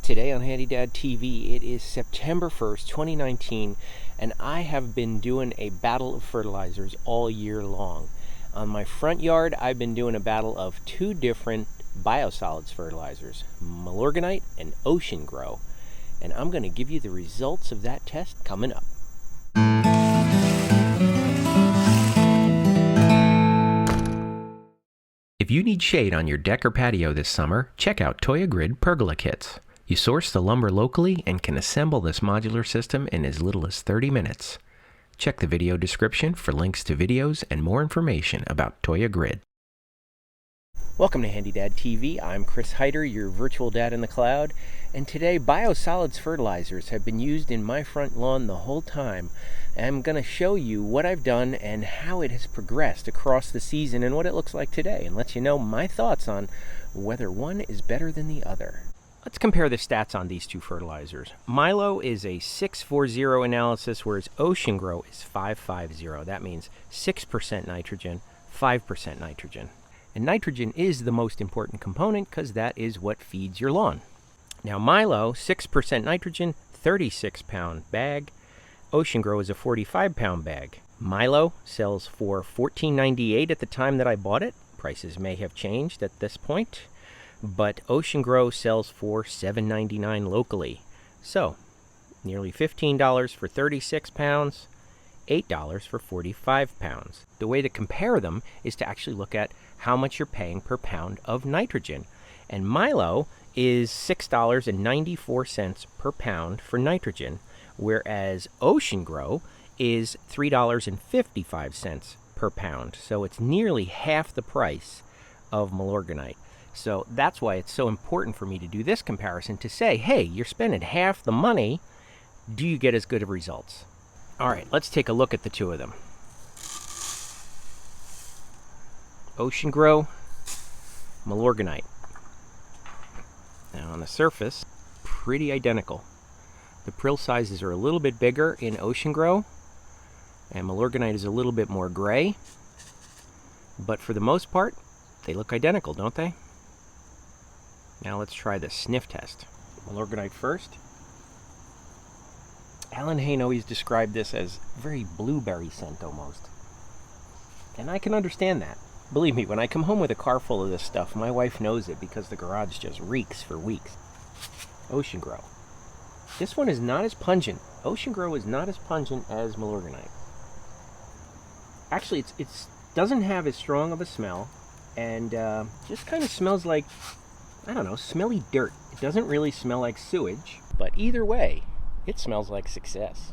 Today on HandyDadTV, it is September 1st, 2019, and I have been doing a battle of fertilizers all year long. On my front yard, I've been doing a battle of two different biosolids fertilizers, Milorganite and OceanGro, and I'm going to give you the results of that test coming up. If you need shade on your deck or patio this summer, check out Toya Grid Pergola Kits. You source the lumber locally and can assemble this modular system in as little as 30 minutes. Check the video description for links to videos and more information about Toya Grid. Welcome to HandyDadTV. I'm Chris Heider, your virtual dad in the cloud, and today biosolids fertilizers have been used in my front lawn the whole time. I'm going to show you what I've done and how it has progressed across the season and what it looks like today, and let you know my thoughts on whether one is better than the other. Let's compare the stats on these two fertilizers. Milo is a 640 analysis, whereas OceanGro is 550. That means 6% nitrogen, 5% nitrogen. And nitrogen is the most important component because that is what feeds your lawn. Now Milo, 6% nitrogen, 36-pound bag. OceanGro is a 45-pound bag. Milo sells for $14.98 at the time that I bought it. Prices may have changed at this point. But OceanGro sells for $7.99 locally. So, nearly $15 for 36 pounds, $8 for 45 pounds. The way to compare them is to actually look at how much you're paying per pound of nitrogen. And Milo is $6.94 per pound for nitrogen, whereas OceanGro is $3.55 per pound. So it's nearly half the price of Milorganite. So that's why it's so important for me to do this comparison to say, hey, you're spending half the money. Do you get as good of results? All right, let's take a look at the two of them. OceanGro, Milorganite. Now on the surface, pretty identical. The prill sizes are a little bit bigger in OceanGro, and Milorganite is a little bit more gray. But for the most part, they look identical, don't they? Now let's try the sniff test. Milorganite first. Alan Hain always described this as very blueberry scent almost. And I can understand that. Believe me, when I come home with a car full of this stuff, my wife knows it because the garage just reeks for weeks. OceanGro. This one is not as pungent. OceanGro is not as pungent as Milorganite. Actually, it doesn't have as strong of a smell, and just kind of smells like, I don't know, smelly dirt. It doesn't really smell like sewage, but either way, it smells like success.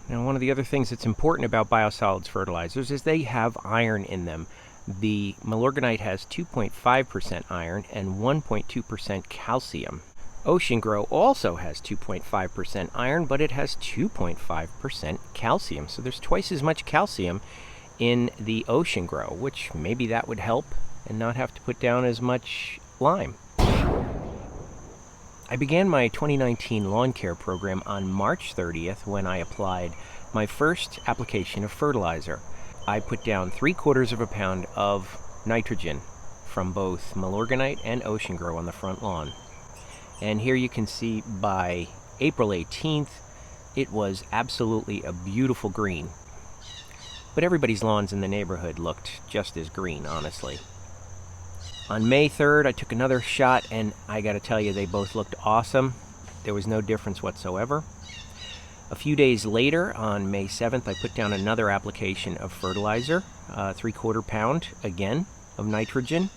Now, one of the other things that's important about biosolids fertilizers is they have iron in them. The Milorganite has 2.5% iron and 1.2% calcium. OceanGro also has 2.5% iron, but it has 2.5% calcium. So there's twice as much calcium in the OceanGro, which maybe that would help and not have to put down as much lime. I began my 2019 lawn care program on March 30th when I applied my first application of fertilizer. I put down 3/4 pound of nitrogen from both Milorganite and OceanGro on the front lawn. And here you can see by April 18th, it was absolutely a beautiful green. But everybody's lawns in the neighborhood looked just as green, honestly. On May 3rd, I took another shot, and I got to tell you, they both looked awesome. There was no difference whatsoever. A few days later, on May 7th, I put down another application of fertilizer, 3/4 pound, again, of nitrogen,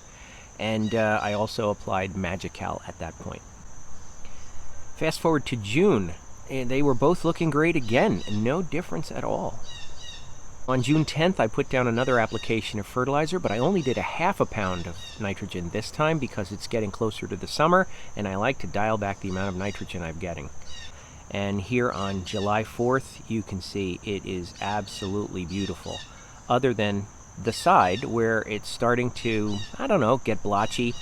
and I also applied Magical at that point. Fast forward to June, and they were both looking great again, no difference at all. On June 10th, I put down another application of fertilizer, but I only did 1/2 pound of nitrogen this time because it's getting closer to the summer, and I like to dial back the amount of nitrogen I'm getting. And here on July 4th, you can see it is absolutely beautiful, other than the side where it's starting to, I don't know, get blotchy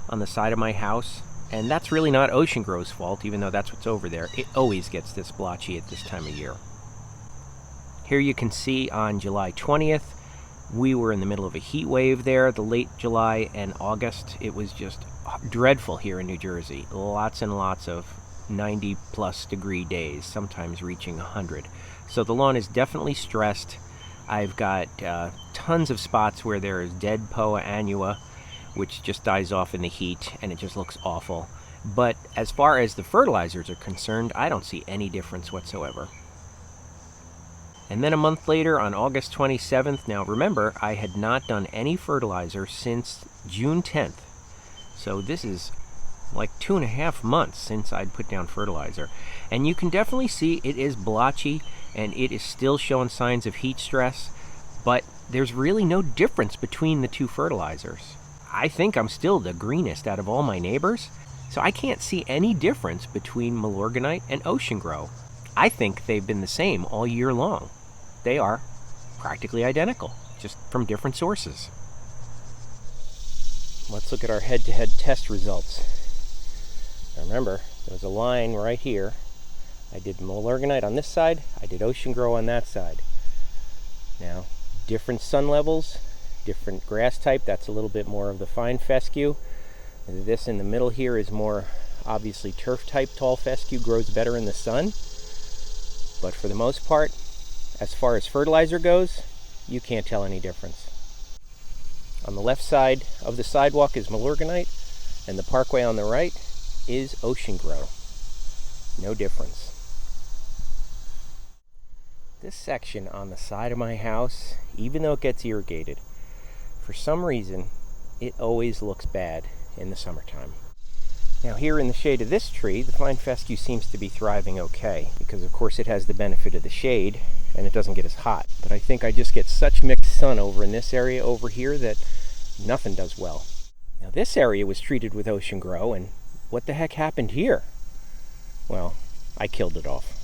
on the side of my house. And that's really not OceanGro's fault, even though that's what's over there. It always gets this blotchy at this time of year. Here you can see on July 20th, We were in the middle of a heat wave there, the late July and August. It was just dreadful here in New Jersey. Lots and lots of 90-plus degree days, sometimes reaching 100. So the lawn is definitely stressed. I've got tons of spots where there is dead Poa annua, which just dies off in the heat, and it just looks awful. But as far as the fertilizers are concerned, I don't see any difference whatsoever. And then a month later, on August 27th, now remember, I had not done any fertilizer since June 10th. So this is like 2.5 months since I'd put down fertilizer. And you can definitely see it is blotchy, and it is still showing signs of heat stress, but there's really no difference between the two fertilizers. I think I'm still the greenest out of all my neighbors, so I can't see any difference between Milorganite and OceanGro. I think they've been the same all year long. They are practically identical, just from different sources. Let's look at our head-to-head test results. Now remember, there's a line right here. I did Milorganite on this side, I did OceanGro on that side. Now, different sun levels, different grass type. That's a little bit more of the fine fescue. And this in the middle here is more obviously turf type tall fescue, grows better in the sun. But for the most part, as far as fertilizer goes, you can't tell any difference. On the left side of the sidewalk is Milorganite, and the parkway on the right is OceanGro. No difference. This section on the side of my house, even though it gets irrigated, for some reason, it always looks bad in the summertime. Now here in the shade of this tree, the fine fescue seems to be thriving okay, because of course it has the benefit of the shade, and it doesn't get as hot. But I think I just get such mixed sun over in this area over here that nothing does well. Now this area was treated with OceanGro, and what the heck happened here? Well, I killed it off.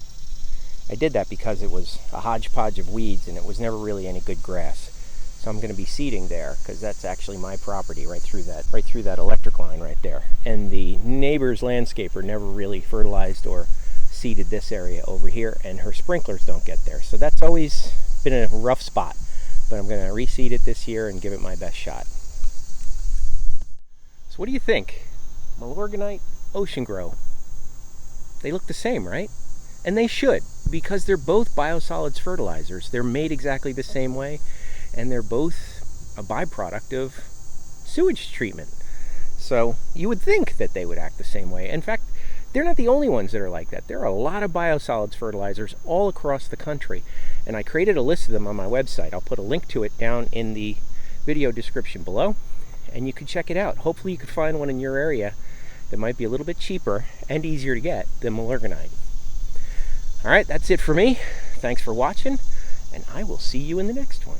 I did that because it was a hodgepodge of weeds and it was never really any good grass. So I'm going to be seeding there because that's actually my property right through that electric line right there. And the neighbor's landscaper never really fertilized or seeded this area over here, and her sprinklers don't get there. So that's always been a rough spot. But I'm going to reseed it this year and give it my best shot. So what do you think? Milorganite, OceanGro. They look the same, right? And they should, because they're both biosolids fertilizers. They're made exactly the same way, and they're both a byproduct of sewage treatment. So you would think that they would act the same way. In fact, they're not the only ones that are like that. There are a lot of biosolids fertilizers all across the country, and I created a list of them on my website. I'll put a link to it down in the video description below, and you can check it out. Hopefully you could find one in your area that might be a little bit cheaper and easier to get than Milorganite. All right, that's it for me. Thanks for watching, and I will see you in the next one.